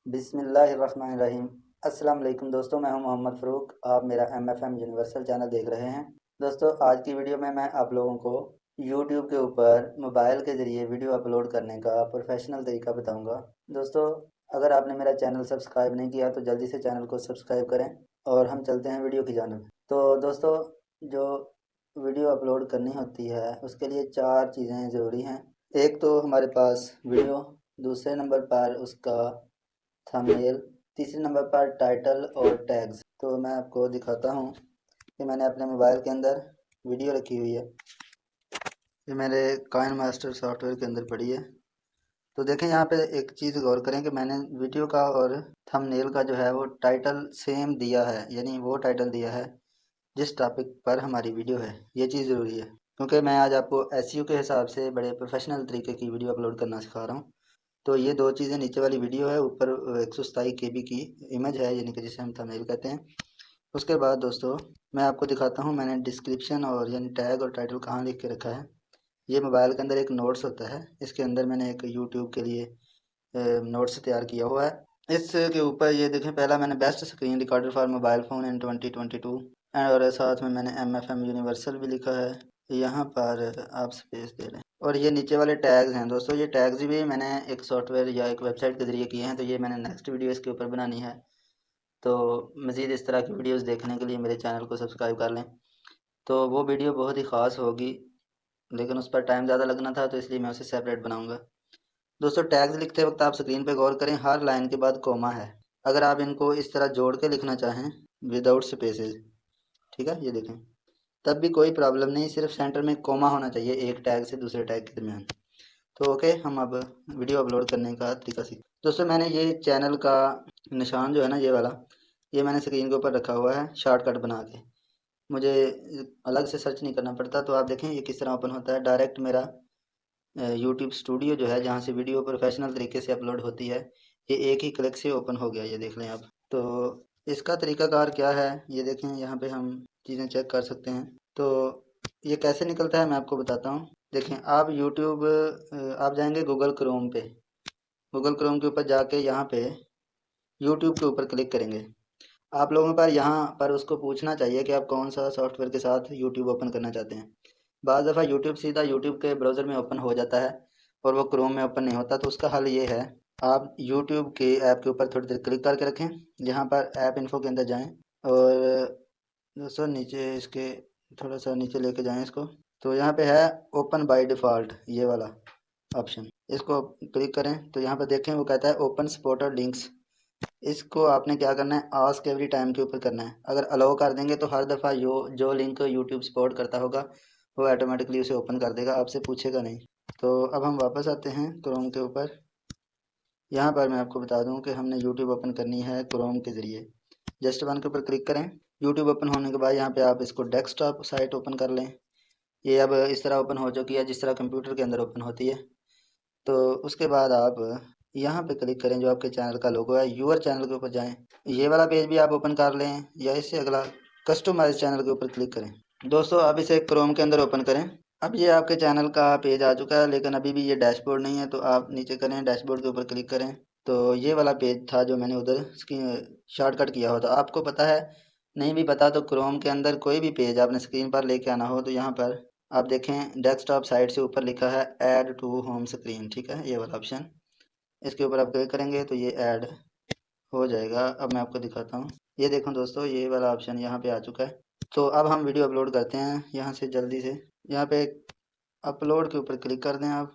बिस्मिल्लाहिर्रहमानिर्रहीम। अस्सलाम वालेकुम दोस्तों, मैं हूं मोहम्मद फ़रूक। आप मेरा MFM यूनिवर्सल चैनल देख रहे हैं। दोस्तों, आज की वीडियो में मैं आप लोगों को यूट्यूब के ऊपर मोबाइल के ज़रिए वीडियो अपलोड करने का प्रोफेशनल तरीका बताऊंगा। दोस्तों, अगर आपने मेरा चैनल सब्सक्राइब नहीं किया तो जल्दी से चैनल को सब्सक्राइब करें और हम चलते हैं वीडियो की जानिब। तो दोस्तों, जो वीडियो अपलोड करनी होती है उसके लिए 4 चीज़ें ज़रूरी हैं। एक तो हमारे पास वीडियो, दूसरे नंबर पर उसका थंबनेल, तीसरे नंबर पर टाइटल और टैग्स। तो मैं आपको दिखाता हूँ कि मैंने अपने मोबाइल के अंदर वीडियो रखी हुई है। ये मेरे काइन मास्टर सॉफ्टवेयर के अंदर पड़ी है। तो देखें, यहाँ पे एक चीज़ गौर करें कि मैंने वीडियो का और थंबनेल का जो है वो टाइटल सेम दिया है, यानी वो टाइटल दिया है जिस टॉपिक पर हमारी वीडियो है। ये चीज़ ज़रूरी है क्योंकि मैं आज आपको SEO के हिसाब से बड़े प्रोफेशनल तरीके की वीडियो अपलोड करना सिखा रहा हूँ। तो ये 2 चीज़ें, नीचे वाली वीडियो है, ऊपर 127 KB की इमेज है, यानी कि जिसे हम थंबनेल कहते हैं। उसके बाद दोस्तों, मैं आपको दिखाता हूँ मैंने डिस्क्रिप्शन और यानी टैग और टाइटल कहाँ लिख के रखा है। ये मोबाइल के अंदर एक नोट्स होता है, इसके अंदर मैंने एक यूट्यूब के लिए नोट्स तैयार किया हुआ है। इसके ऊपर ये देखें, पहला मैंने best screen recorder for mobile phone इन 2022 और साथ में मैंने MFM यूनिवर्सल भी लिखा है। यहाँ पर आप स्पेस दे रहे हैं और ये नीचे वाले टैग्स हैं। दोस्तों, ये टैग्स भी मैंने एक सॉफ्टवेयर या एक वेबसाइट के ज़रिए किए हैं, तो ये मैंने नेक्स्ट वीडियो इसके ऊपर बनानी है। तो मज़ीद इस तरह की वीडियोस देखने के लिए मेरे चैनल को सब्सक्राइब कर लें। तो वो वीडियो बहुत ही ख़ास होगी, लेकिन उस पर टाइम ज़्यादा लगना था, तो इसलिए मैं उसे सेपरेट बनाऊँगा। दोस्तों, टैग्स लिखते वक्त आप स्क्रीन पे गौर करें, हर लाइन के बाद कोमा है। अगर आप इनको इस तरह जोड़ के लिखना चाहें विदाउट स्पेसेस, ठीक है, ये देखें, तब भी कोई प्रॉब्लम नहीं, सिर्फ सेंटर में कोमा होना चाहिए एक टैग से दूसरे टैग के दरमियान। तो ओके, हम अब वीडियो अपलोड करने का तरीका सीख। दोस्तों, मैंने ये चैनल का निशान जो है ना, ये वाला, ये मैंने स्क्रीन के ऊपर रखा हुआ है शॉर्टकट बना के। मुझे अलग से सर्च नहीं करना पड़ता। तो आप देखें ये किस तरह ओपन होता है। डायरेक्ट मेरा यूट्यूब स्टूडियो जो है, जहाँ से वीडियो प्रोफेशनल तरीके से अपलोड होती है, ये एक ही क्लिक से ओपन हो गया, ये देख लें आप। तो इसका तरीकाकार क्या है, ये देखें, यहाँ पे हम चीज़ें चेक कर सकते हैं। तो ये कैसे निकलता है मैं आपको बताता हूँ। देखें, आप यूट्यूब आप जाएंगे गूगल क्रोम पे, गूगल क्रोम के ऊपर जाके यहाँ पे यूट्यूब के ऊपर क्लिक करेंगे। आप लोगों पर यहाँ पर उसको पूछना चाहिए कि आप कौन सा सॉफ्टवेयर के साथ यूट्यूब ओपन करना चाहते हैं। बाज़ दफ़ा यूट्यूब सीधा यूट्यूब के ब्राउज़र में ओपन हो जाता है और वो क्रोम में ओपन नहीं होता। तो उसका हल ये है, आप यूट्यूब के ऐप के ऊपर थोड़ी देर क्लिक करके रखें, यहाँ पर ऐप इन्फो के अंदर जाएं और दोस्तों नीचे इसके थोड़ा सा नीचे लेके जाएं इसको। तो यहाँ पे है ओपन बाय डिफ़ॉल्ट, ये वाला ऑप्शन, इसको क्लिक करें। तो यहाँ पर देखें वो कहता है ओपन सपोर्टेड लिंक्स। इसको आपने क्या करना है, आस्क एवरी टाइम के ऊपर करना है। अगर अलाउ कर देंगे तो हर दफ़ा जो लिंक यूट्यूब सपोर्ट करता होगा वो ऑटोमेटिकली उसे ओपन कर देगा, आपसे पूछेगा नहीं। तो अब हम वापस आते हैं क्रोम के ऊपर। यहाँ पर मैं आपको बता दूं कि हमने यूट्यूब ओपन करनी है क्रोम के ज़रिए। जस्ट वन के ऊपर क्लिक करें। यूट्यूब ओपन होने के बाद यहाँ पे आप इसको डेस्कटॉप साइट ओपन कर लें। ये अब इस तरह ओपन हो चुकी है जिस तरह कंप्यूटर के अंदर ओपन होती है। तो उसके बाद आप यहाँ पे क्लिक करें, जो आपके चैनल का लोगो है, यूअर चैनल के ऊपर जाएं। ये वाला पेज भी आप ओपन कर लें या इससे अगला कस्टमाइज चैनल के ऊपर क्लिक करें। दोस्तों, अब इसे क्रोम के अंदर ओपन करें। अब ये आपके चैनल का पेज आ चुका है, लेकिन अभी भी ये डैशबोर्ड नहीं है। तो आप नीचे करें, डैशबोर्ड के ऊपर क्लिक करें। तो ये वाला पेज था जो मैंने उधर शॉर्टकट किया हुआ था। आपको पता है, नहीं भी पता तो क्रोम के अंदर कोई भी पेज आपने स्क्रीन पर लेके आना हो तो यहाँ पर आप देखें डेस्कटॉप साइट से ऊपर लिखा है ऐड टू होम स्क्रीन, ठीक है, ये वाला ऑप्शन, इसके ऊपर आप क्लिक करेंगे तो ये ऐड हो जाएगा। अब मैं आपको दिखाता हूँ। ये देखो दोस्तों, ये वाला ऑप्शन यहाँ पे आ चुका है। तो अब हम वीडियो अपलोड करते हैं यहाँ से जल्दी से। यहाँ पे अपलोड के ऊपर क्लिक कर दें आप।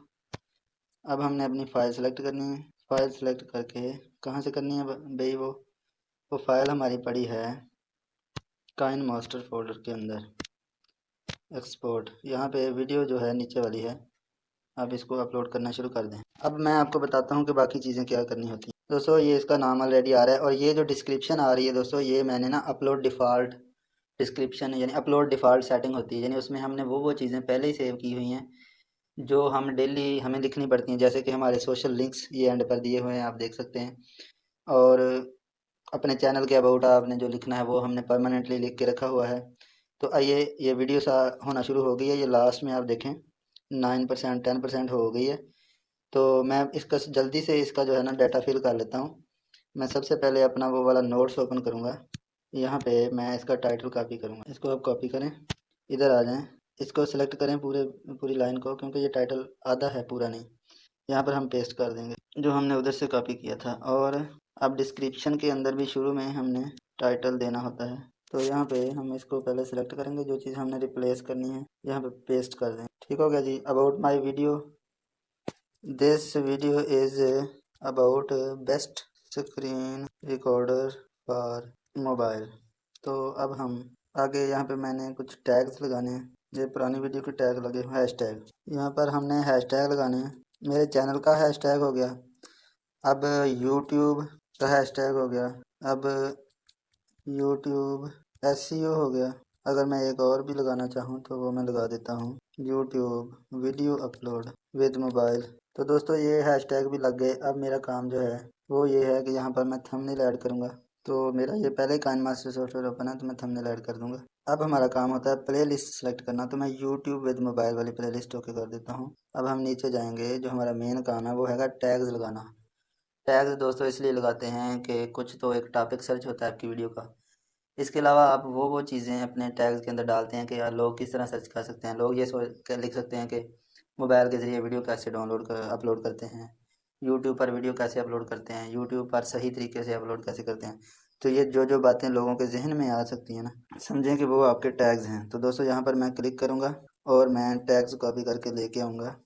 अब हमने अपनी फ़ाइल सेलेक्ट करनी है। फ़ाइल सेलेक्ट करके कहाँ से करनी है भाई, वो फ़ाइल हमारी पड़ी है काइन मास्टर फोल्डर के अंदर, एक्सपोर्ट। यहाँ पे वीडियो जो है नीचे वाली है, अब इसको अपलोड करना शुरू कर दें। अब मैं आपको बताता हूँ कि बाकी चीज़ें क्या करनी होती हैं। दोस्तों, ये इसका नाम ऑलरेडी आ रहा है और ये जो डिस्क्रिप्शन आ रही है दोस्तों, ये मैंने ना अपलोड डिफ़ॉल्ट डिस्क्रिप्शन यानी अपलोड डिफ़ॉल्ट सेटिंग होती है, यानी उसमें हमने वो चीज़ें पहले ही सेव की हुई हैं जो हम डेली हमें लिखनी पड़ती हैं। जैसे कि हमारे सोशल लिंक्स ये एंड पर दिए हुए हैं, आप देख सकते हैं। और अपने चैनल के अबाउट आपने जो लिखना है वो हमने परमानेंटली लिख के रखा हुआ है। तो आइए, ये वीडियो सा होना शुरू हो गई है। ये लास्ट में आप देखें 9% 10% हो गई है। तो मैं इसका जल्दी से इसका जो है ना डाटा फिल कर लेता हूँ। मैं सबसे पहले अपना वो वाला नोट्स ओपन करूँगा। यहाँ पे मैं इसका टाइटल कॉपी करूँगा। इसको आप कॉपी करें, इधर आ जाएं, इसको सिलेक्ट करें पूरी लाइन को, क्योंकि ये टाइटल आधा है पूरा नहीं। यहाँ पर हम पेस्ट कर देंगे जो हमने उधर से कॉपी किया था। और अब डिस्क्रिप्शन के अंदर भी शुरू में हमने टाइटल देना होता है, तो यहाँ पे हम इसको पहले सिलेक्ट करेंगे, जो चीज़ हमने रिप्लेस करनी है यहाँ पे पेस्ट कर दें। ठीक हो गया जी। About my video, this video is about best screen recorder for mobile. तो अब हम आगे यहाँ पे मैंने कुछ टैग्स लगाने हैं। ये पुरानी वीडियो के टैग लगे, हैश टैग, यहाँ पर हमने हैश टैग लगाने हैं। मेरे चैनल का हैश टैग हो गया, अब यूट्यूब का हैश टैग हो गया, अब यूट्यूब SEO हो गया। अगर मैं एक और भी लगाना चाहूँ तो वो मैं लगा देता हूँ, YouTube video upload with mobile. तो दोस्तों ये हैश टैग भी लग गए। अब मेरा काम जो है वो ये है कि यहाँ पर मैं थंबनेल ऐड करूँगा। तो मेरा ये पहले काइनमास्टर सॉफ्टवेयर ओपन है, तो मैं थंबनेल ऐड कर दूँगा। अब हमारा काम होता है प्ले लिस्ट सेलेक्ट करना, तो मैं यूट्यूब विद मोबाइल वाली प्ले लिस्ट ओके कर देता हूँ। अब हम नीचे जाएंगे, जो हमारा मेन काम है वो हैगा टैग्स लगाना। टैग्स दोस्तों इसलिए लगाते हैं कि कुछ तो एक टॉपिक सर्च होता है आपकी वीडियो का, इसके अलावा आप वो चीज़ें अपने टैग्स के अंदर डालते हैं कि यार लोग किस तरह सर्च कर सकते हैं। लोग ये लिख सकते हैं कि मोबाइल के ज़रिए वीडियो कैसे अपलोड करते हैं, यूट्यूब पर वीडियो कैसे अपलोड करते हैं, यूट्यूब पर सही तरीके से अपलोड कैसे करते हैं। तो ये जो बातें लोगों के जहन में आ सकती हैं ना, समझें कि वो आपके टैग्स हैं। तो दोस्तों यहाँ पर मैं क्लिक करूँगा और मैं टैग्स कॉपी करके लेके आऊँगा।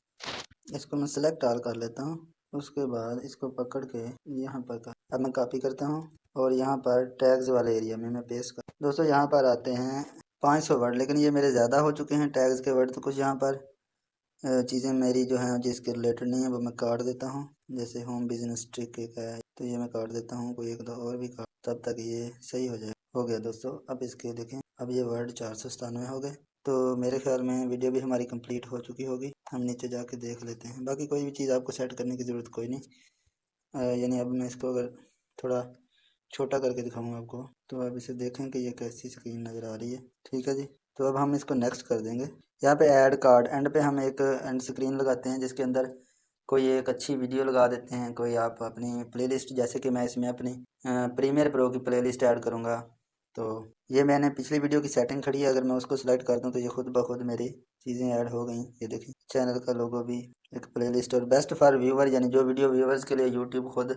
इसको मैं सेलेक्ट ऑल कर लेता हूँ, उसके बाद इसको पकड़ के यहाँ पर अब मैं कॉपी करता हूँ और यहाँ पर टैग्स वाले एरिया में मैं पेस्ट कर। दोस्तों यहाँ पर आते हैं 500 वर्ड, लेकिन ये मेरे ज़्यादा हो चुके हैं टैग्स के वर्ड। तो कुछ यहाँ पर चीज़ें मेरी जो हैं जिसके रिलेटेड नहीं है वो मैं काट देता हूँ। जैसे होम बिजनेस ट्रिक एक है, तो ये मैं काट देता हूँ, कोई एक दो और भी काट, तब तक ये सही हो जाए। हो गया दोस्तों। अब इसके देखें, अब ये वर्ड 497 हो गए। तो मेरे ख्याल में वीडियो भी हमारी कंप्लीट हो चुकी होगी। हम नीचे जाके देख लेते हैं। बाकी कोई भी चीज़ आपको सेट करने की ज़रूरत कोई नहीं। यानी अब मैं इसको अगर थोड़ा छोटा करके दिखाऊंगा आपको, तो आप इसे देखें कि ये कैसी स्क्रीन नज़र आ रही है। ठीक है जी। तो अब हम इसको नेक्स्ट कर देंगे। यहाँ पे ऐड कार्ड, एंड पे हम एक एंड स्क्रीन लगाते हैं जिसके अंदर कोई एक अच्छी वीडियो लगा देते हैं। कोई आप अपनी प्लेलिस्ट, जैसे कि मैं इसमें अपनी प्रीमियर प्रो की प्लेलिस्ट ऐड करूँगा। तो ये मैंने पिछली वीडियो की सेटिंग खड़ी है, अगर मैं उसको सिलेक्ट कर दूँ तो ये खुद ब खुद मेरी चीज़ें ऐड हो गई। ये देखिए, चैनल का लोगो भी, एक प्लेलिस्ट, और बेस्ट फॉर व्यूवर, यानी जो वीडियो व्यूवर्स के लिए यूट्यूब खुद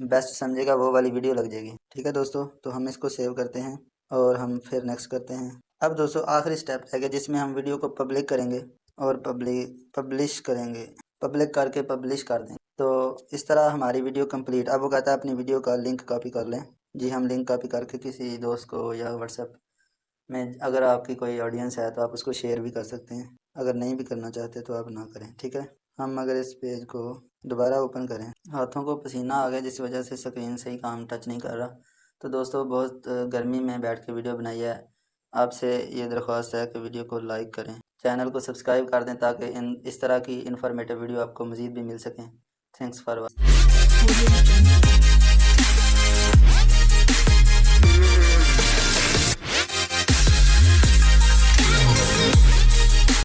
बेस्ट समझेगा वो वाली वीडियो लग जाएगी। ठीक है दोस्तों, तो हम इसको सेव करते हैं और हम फिर नेक्स्ट करते हैं। अब दोस्तों आखिरी स्टेप है जिसमें हम वीडियो को पब्लिक करेंगे और पब्लिश करेंगे, पब्लिक करके पब्लिश कर देंगे। तो इस तरह हमारी वीडियो कंप्लीट। अब वो कहता है अपनी वीडियो का लिंक कॉपी कर लें। जी, हम लिंक कॉपी करके किसी दोस्त को या व्हाट्सएप में, अगर आपकी कोई ऑडियंस है तो आप उसको शेयर भी कर सकते हैं। अगर नहीं भी करना चाहते तो आप ना करें। ठीक है। हम अगर इस पेज को दोबारा ओपन करें, हाथों को पसीना आ गया जिस वजह से स्क्रीन सही काम टच नहीं कर रहा। तो दोस्तों बहुत गर्मी में बैठ के वीडियो बनाई है। आपसे ये दरख्वास्त है कि वीडियो को लाइक करें, चैनल को सब्सक्राइब कर दें, ताकि इस तरह की इन्फॉर्मेटिव वीडियो आपको मज़ीद भी मिल सकें। Thanks for watching.